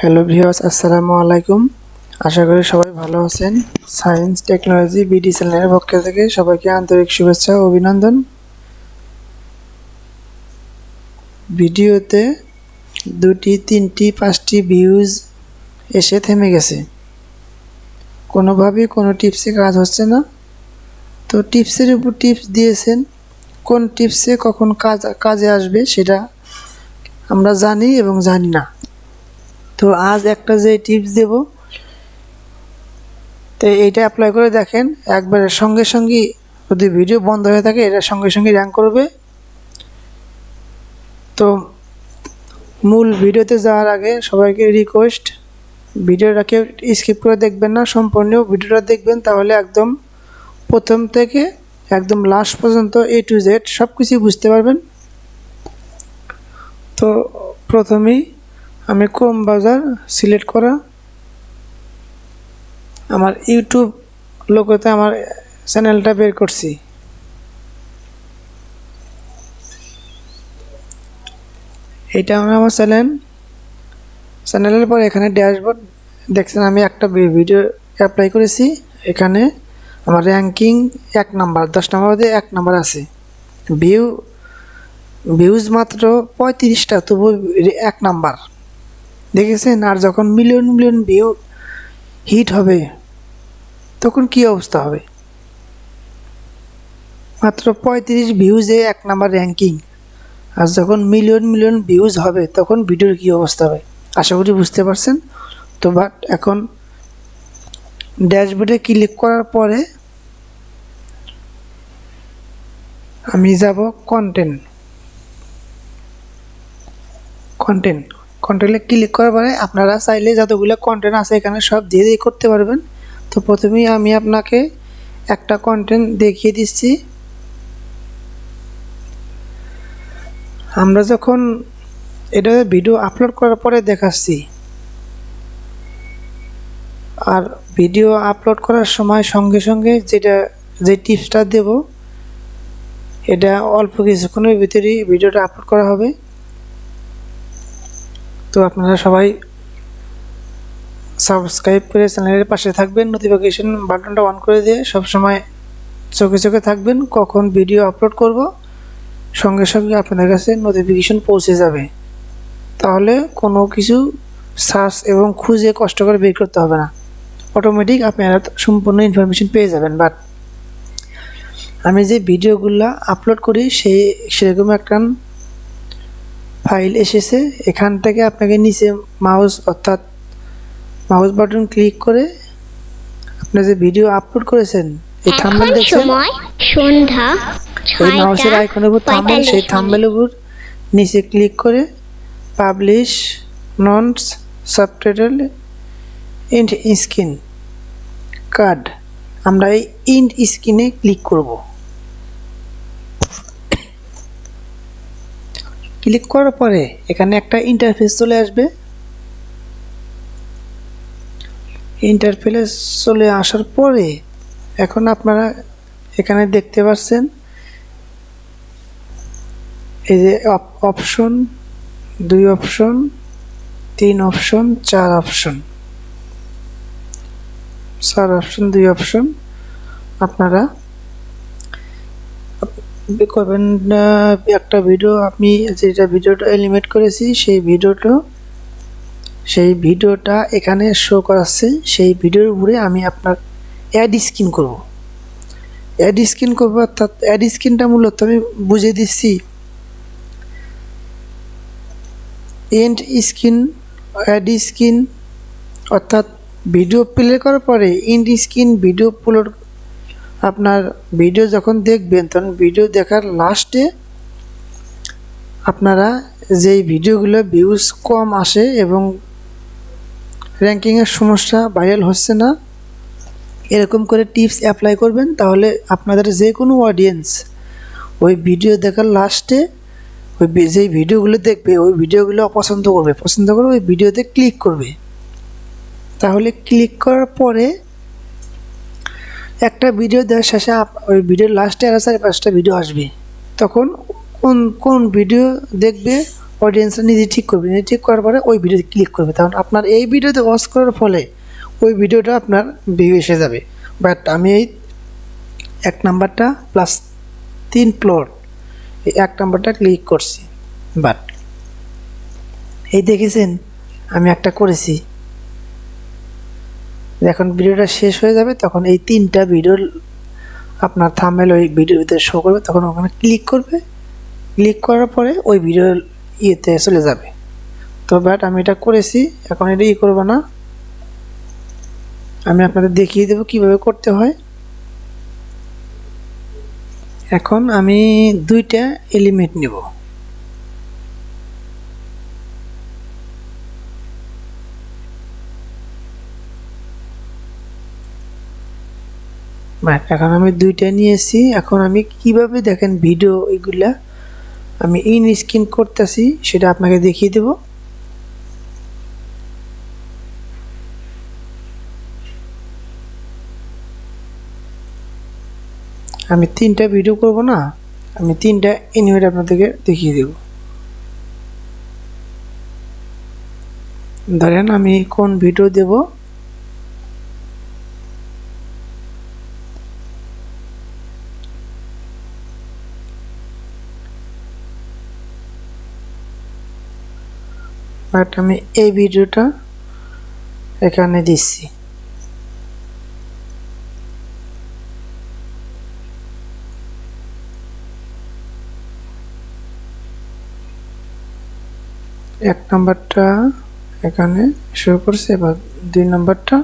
Hello viewers, আসসালামু আলাইকুম। আশা করি সবাই ভালো আছেন। সায়েন্স টেকনোলজি বিডি চ্যানেলের পক্ষ থেকে সবাইকে আন্তরিক শুভেচ্ছা ও অভিনন্দন। ভিডিওতে 2টি 3টি 5টি ভিউজ এসে থেমে গেছে, কোনোভাবেই কোনো টিপসে কাজ হচ্ছে না। তো টিপসের উপর টিপস দিয়েছেন, কোন টিপসে কখন কাজে আসবে সেটা আমরা জানি এবং জানি না। তো আজ একটা যে টিপস দেব, তো এইটা অ্যাপ্লাই করে দেখেন, একবারে সঙ্গে সঙ্গে যদি ভিডিও বন্ধ হয়ে থাকে এটা সঙ্গে সঙ্গে র্যাঙ্ক করবে। তো মূল ভিডিওতে যাওয়ার আগে সবাইকে রিকোয়েস্ট, ভিডিওটাকে স্কিপ করে দেখবেন না, সম্পূর্ণ ভিডিওটা দেখবেন, তাহলে একদম প্রথম থেকে একদম লাস্ট পর্যন্ত A to Z সব কিছুই বুঝতে পারবেন। তো প্রথমেই আমি ক্রোম ব্রাউজার সিলেক্ট করা, আমার ইউটিউব লোগোতে আমার চ্যানেলটা বের করছি। এটা আমার চ্যানেলের পর এখানে ড্যাশবোর্ড দেখছেন, আমি একটা ভিডিও অ্যাপ্লাই করেছি। এখানে আমার র্যাঙ্কিং 1 নাম্বার, 10 নাম্বার মধ্যে 1 নাম্বার আছে। ভিউজ মাত্র 35টা, তবু 1 নাম্বার, দেখেছেন? আর যখন মিলিয়ন মিলিয়ন ভিউ হিট হবে তখন কি অবস্থা হবে? মাত্র 35 ভিউজে 1 নাম্বার র্যাঙ্কিং, আর যখন মিলিয়ন মিলিয়ন ভিউজ হবে তখন ভিডিওর কী অবস্থা হবে? আশা করি বুঝতে পারছেন। তো বাট এখন ড্যাশবোর্ডে ক্লিক করার পরে আমি যাব কন্টেন্টে ক্লিক করার পরে আপনারা চাইলে যতগুলো কন্টেন্ট আছে এখানে সব দিয়ে করতে পারবেন। তো প্রথমেই আমি আপনাকে একটা কন্টেন্ট দেখিয়ে দিচ্ছি। আমরা যখন এটা ভিডিও আপলোড করার পরে দেখাচ্ছি, আর ভিডিও আপলোড করার সময় সঙ্গে সঙ্গে যে টিপসটা দেব, এটা অল্প কিছুক্ষণের ভিতরেই ভিডিওটা আপলোড করা হবে। তো আপনারা সবাই সাবস্ক্রাইব করে চ্যানেলের পাশে থাকবেন, নোটিফিকেশন বাটনটা অন করে দিয়ে সবসময় চোখে চোখে থাকবেন, কখন ভিডিও আপলোড করব সঙ্গে সঙ্গে আপনাদের কাছে নোটিফিকেশন পৌঁছে যাবে। তাহলে কোনো কিছু সার্চ এবং খুঁজে কষ্ট করে বের করতে হবে না, অটোমেটিক আপনারা সম্পূর্ণ ইনফরমেশন পেয়ে যাবেন। বাট আমি যে ভিডিওগুলো আপলোড করি সেরকম একটা ফাইল এসেছে। এখান থেকে আপনাকে নিচে মাউস বাটন ক্লিক করে আপনি যে ভিডিও আপলোড করেছেন এই থাম্বনেল দেখছেন, এই মাউসের আইকনের উপর থাম্বনেল, সেই থাম্বনেলের উপর নিচে ক্লিক করে পাবলিশ নন সাবটাইটেল ইন্ড স্ক্রিন কার্ড, আমরা এই ইন্ড স্ক্রিনে ক্লিক করব। ক্লিক করার পরে এখানে একটা ইন্টারফেস চলে আসবে। ইন্টারফেস চলে আসার পরে এখন আপনারা এখানে দেখতে পাচ্ছেন এই যে option, 2 option, 3 option, 4 option, 2 option. আপনারা করবেন একটা ভিডিও, আমি যেটা ভিডিওটা এলিমিনেট করেছি সেই ভিডিওটা এখানে শো করাচ্ছে। সেই ভিডিওর উপরে আমি আপনার অ্যাড স্ক্রিন করব। অর্থাৎ অ্যাড স্ক্রিনটা মূলত আমি বুঝিয়ে দিচ্ছি। এন্ড স্ক্রিন, অ্যাড স্ক্রিন অর্থাৎ ভিডিও প্লে করার পরে এন্ড স্ক্রিন ভিডিও আপলোড। আপনার ভিডিও যখন দেখবেন তখন ভিডিও দেখার লাস্টে আপনারা যেই ভিডিওগুলো ভিউজ কম আসে এবং র্যাঙ্কিংয়ের সমস্যা, ভাইরাল হচ্ছে না, এরকম করে টিপস অ্যাপ্লাই করবেন। তাহলে আপনাদের যে কোনো অডিয়েন্স ওই ভিডিও দেখার লাস্টে ওই যেই ভিডিওগুলো দেখবে ওই ভিডিওগুলো পছন্দ করে ওই ভিডিওতে ক্লিক করবে। তাহলে ক্লিক করার পরে একটা ভিডিও দেওয়ার শেষে ওই ভিডিওর লাস্টে আরও 4-5টা ভিডিও আসবে। তখন কোন ভিডিও দেখবে অডিয়েন্সরা নিজে ঠিক করবে, নিজে ঠিক করার পরে ওই ভিডিওতে ক্লিক করবে। তখন আপনার এই ভিডিওতে ওয়াচ করার ফলে ওই ভিডিওটা আপনার ভিউ এসে যাবে। বাট আমি এই 1 নাম্বারটা প্লাস 3 প্লট এই 1 নাম্বারটা ক্লিক করছি, বাট এই দেখেছেন আমি একটা করেছি। যখন ভিডিওটা শেষ হয়ে যাবে তখন এই 3টা ভিডিও আপনার থাম্বনেল ওই ভিডিওর ভিতরে শো করবে, তখন ওখানে ক্লিক করবে, ক্লিক করার পরে ওই ভিডিওর ইয়েতে চলে যাবে। তো বাট আমি এটা করেছি, এখন এটা করব না, আমি আপনাদের দেখিয়ে দেব কিভাবে করতে হয়। এখন আমি 2টা এলিমেন্ট নেব, এখন আমি 2টা নিয়েছি। এখন আমি কিভাবে দেখেন ভিডিও এগুলা আমি ইন স্ক্রিন করতেছি সেটা আপনাকে দেখিয়ে দেব। আমি 3টা ভিডিও করব না, আমি 3টা এনিমেট আপনাদেরকে দেখিয়ে দেব। ধরেন আমি কোন ভিডিও দেব, বাট আমি এই ভিডিওটা এখানে দিচ্ছি। এক নাম্বারটা এখানে শো করছে, এবার 2 নাম্বারটা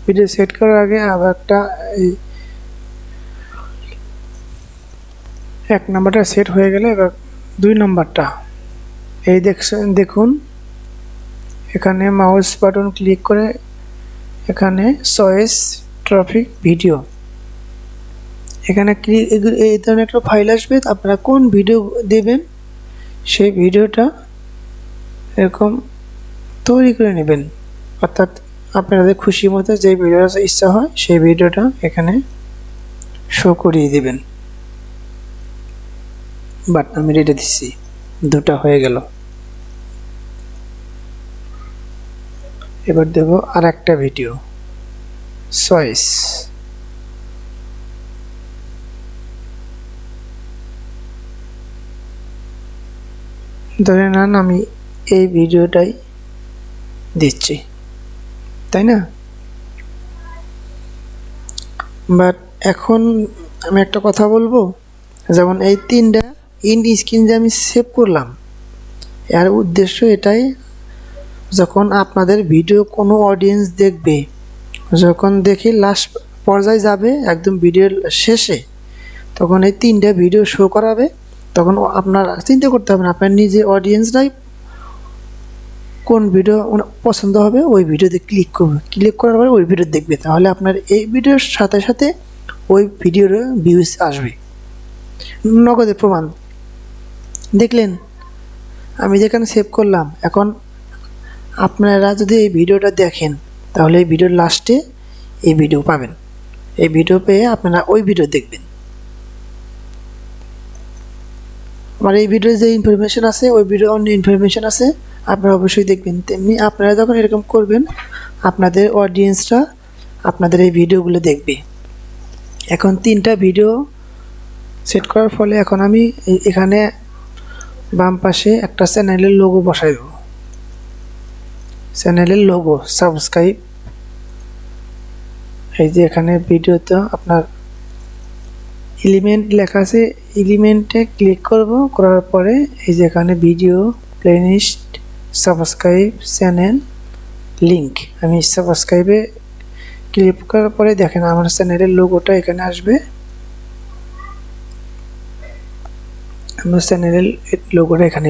ভিডিও সেট করার আগে আবার একটা এই 1 নাম্বারটা সেট হয়ে গেলে এবার 2 নাম্বারটা এই দেখুন এখানে মাউস বাটন ক্লিক করে এখানে চয়েস ট্রাফিক ভিডিও, এখানে ক্লিক এই ধরনের একটা ফাইল আসবে। আপনারা কোন ভিডিও দেবেন সেই ভিডিওটা এরকম তৈরি করে নেবেন, অর্থাৎ আপনাদের খুশি মতো যে ভিডিওটা ইচ্ছা হয় সেই ভিডিওটা এখানে শো করিয়ে দেবেন। বাট আমি রেডি দিচ্ছি, 2টা হয়ে গেল। এবার দেব আর একটা ভিডিও চয়েস, ধরে নেন আমি এই ভিডিওটাই দিচ্ছি, তাই না? বাট এখন আমি একটা কথা বলবো, যেমন এই 3টা ইন স্ক্রিন যে আমি সেভ করলাম, এর উদ্দেশ্য এটাই, যখন আপনাদের ভিডিও কোনো অডিয়েন্স দেখবে, যখন দেখে লাস্ট পর্যায়ে যাবে একদম ভিডিওর শেষে, তখন এই 3টা ভিডিও শো করাবে। তখন আপনার চিন্তা করতে হবে না, আপনার নিজে অডিয়েন্সরাই কোন ভিডিও পছন্দ হবে ওই ভিডিওতে ক্লিক করবে, ক্লিক করার পরে ওই ভিডিও দেখবে, তাহলে আপনার এই ভিডিওর সাথে সাথে ওই ভিডিওর ভিউজ আসবে। নগদের প্রমাণ দেখলেন আমি যেখানে সেভ করলাম। এখন আপনারা যদি এই ভিডিওটা দেখেন তাহলে এই ভিডিওর লাস্টে এই ভিডিও পাবেন, এই ভিডিও পেয়ে আপনারা ওই ভিডিও দেখবেন। আমার এই ভিডিওর যে ইনফরমেশন আছে ওই ভিডিও অন্য ইনফরমেশন আছে, আপনারা অবশ্যই দেখবেন। তেমনি আপনারা যখন এরকম করবেন আপনাদের অডিয়েন্সরা আপনাদের এই ভিডিওগুলো দেখবে। এখন 3টা ভিডিও সেট করার ফলে এখন আমি এখানে বাম পাশে একটা চ্যানেলের লোগো বসাই দেব, চ্যানেলের লোগো সাবস্ক্রাইব। এই যে এখানে ভিডিওতে আপনার এলিমেন্ট লেখা আছে, এলিমেন্টে ক্লিক করব, করার পরে এই যে এখানে video playlist subscribe channel link, আমি সাবস্ক্রাইবে ক্লিক করার পরে দেখেন আমার চ্যানেলের লোগোটা এখানে আসবে, আমার চ্যানেলের লোগোটা এখানে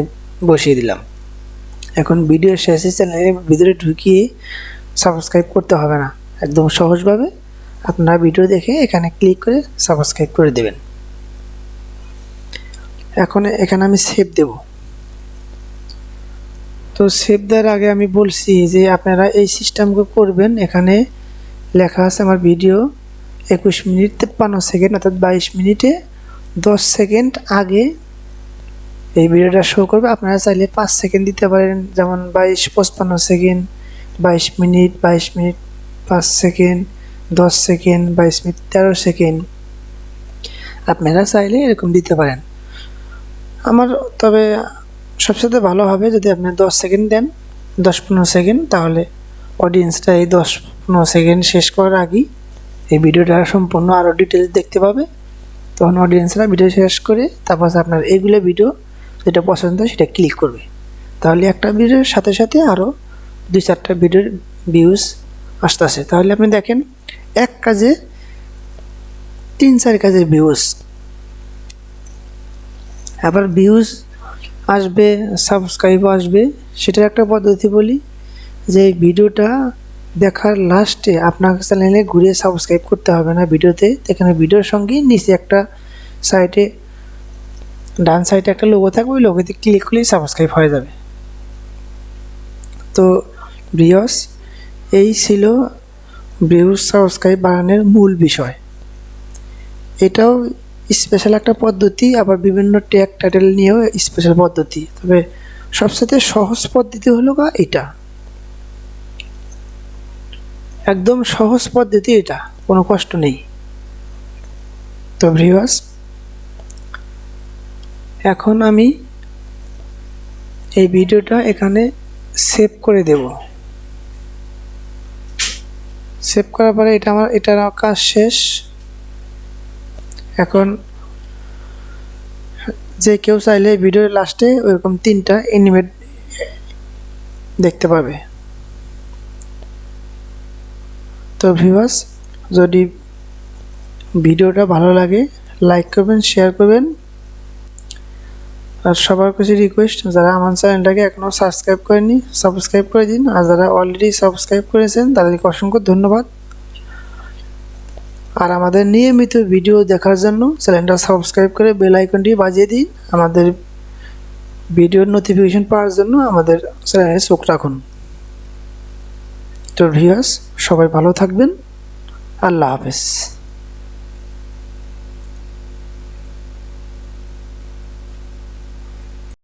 বসিয়ে দিলাম। এখন ভিডিও শেষে চ্যানেলের ভিতরে ঢুকিয়ে সাবস্ক্রাইব করতে হবে না, একদম সহজভাবে আপনারা ভিডিও দেখে এখানে ক্লিক করে সাবস্ক্রাইব করে দেবেন। এখন এখানে আমি সেভ দেব, তো সেভ দেওয়ার আগে আমি বলছি যে আপনারা এই সিস্টেমগুলো করবেন। এখানে লেখা আছে আমার ভিডিও 21 মিনিট 53 সেকেন্ড, অর্থাৎ 22 মিনিটে 10 সেকেন্ড আগে এই ভিডিওটা শো করবে। আপনারা চাইলে 5 সেকেন্ড দিতে পারেন, যেমন 22-55 second, 22 minute, 22 minute 5 second, 10 second, 22 minute 13 second, আপনারা চাইলে এরকম দিতে পারেন। আমার তবে সবচেয়ে ভালো হবে যদি আপনি 10 সেকেন্ড দেন, 10-15 সেকেন্ড, তাহলে অডিয়েন্সটা এই 10-15 সেকেন্ড শেষ করার আগেই এই ভিডিওটা সম্পূর্ণ আরও ডিটেলস দেখতে পাবে। তখন অডিয়েন্সরা ভিডিও শেষ করে তারপর আপনার এইগুলো ভিডিও যেটা পছন্দ সেটা ক্লিক করবে। তাহলে একটা ভিডিওর সাথে সাথে আরও 2-4টা ভিডিওর ভিউজ আসতেছে। তাহলে আপনি দেখেন এক কাজে 3-4 কাজের ভিউজ, আবার ভিউজ আসবে, সাবস্ক্রাইবও আসবে। সেটার একটা পদ্ধতি বলি, যে ভিডিওটা দেখার লাস্টে আপনার চ্যানেলে ঘুরে সাবস্ক্রাইব করতে হবে না ভিডিওতে। এখানে ভিডিওর সঙ্গে নিচে একটা সাইডে, ডান সাইডে একটা লোগো থাকবে, ওই লোগোতে ক্লিক করলেই সাবস্ক্রাইব হয়ে যাবে। তো ভিউয়ার্স, এই ছিল ভিউজ সাবস্ক্রাইব বাড়ানোর মূল বিষয়। এটাও স্পেশাল একটা পদ্ধতি, আবার বিভিন্ন ট্যাগ টাইটেল নিয়েও স্পেশাল পদ্ধতি। তবে সবচেয়ে সহজ পদ্ধতি হলো এটা, একদম সহজ পদ্ধতি, এটা কোনো কষ্ট নেই। তো ভিউয়ার্স, এখন আমি এই ভিডিওটা এখানে সেভ করে দেব। সেভ করার পরে এটার কাজ শেষ। এখন যে কেউ চাইলে ভিডিওর লাস্টে ওইরকম 3টা অ্যানিমেট দেখতে পাবে। তো ভিউয়ার্স, যদি ভিডিওটা ভালো লাগে লাইক করবেন, শেয়ার করবেন। আর সবার কাছে রিকোয়েস্ট, যারা আমার চ্যানেলটাকে এখনও সাবস্ক্রাইব করেনি সাবস্ক্রাইব করে দিন, আর যারা অলরেডি সাবস্ক্রাইব করেছেন তাদেরকে অসংখ্য ধন্যবাদ। আর আমাদের নিয়মিত ভিডিও দেখার জন্য চ্যানেলটা সাবস্ক্রাইব করে বেল আইকনটি বাজিয়ে দিন। আমাদের ভিডিওর নোটিফিকেশন পাওয়ার জন্য আমাদের চ্যানেলে চোখ রাখুন। তো ভিউয়ার্স, সবাই ভালো থাকবেন। আল্লাহ হাফেজ।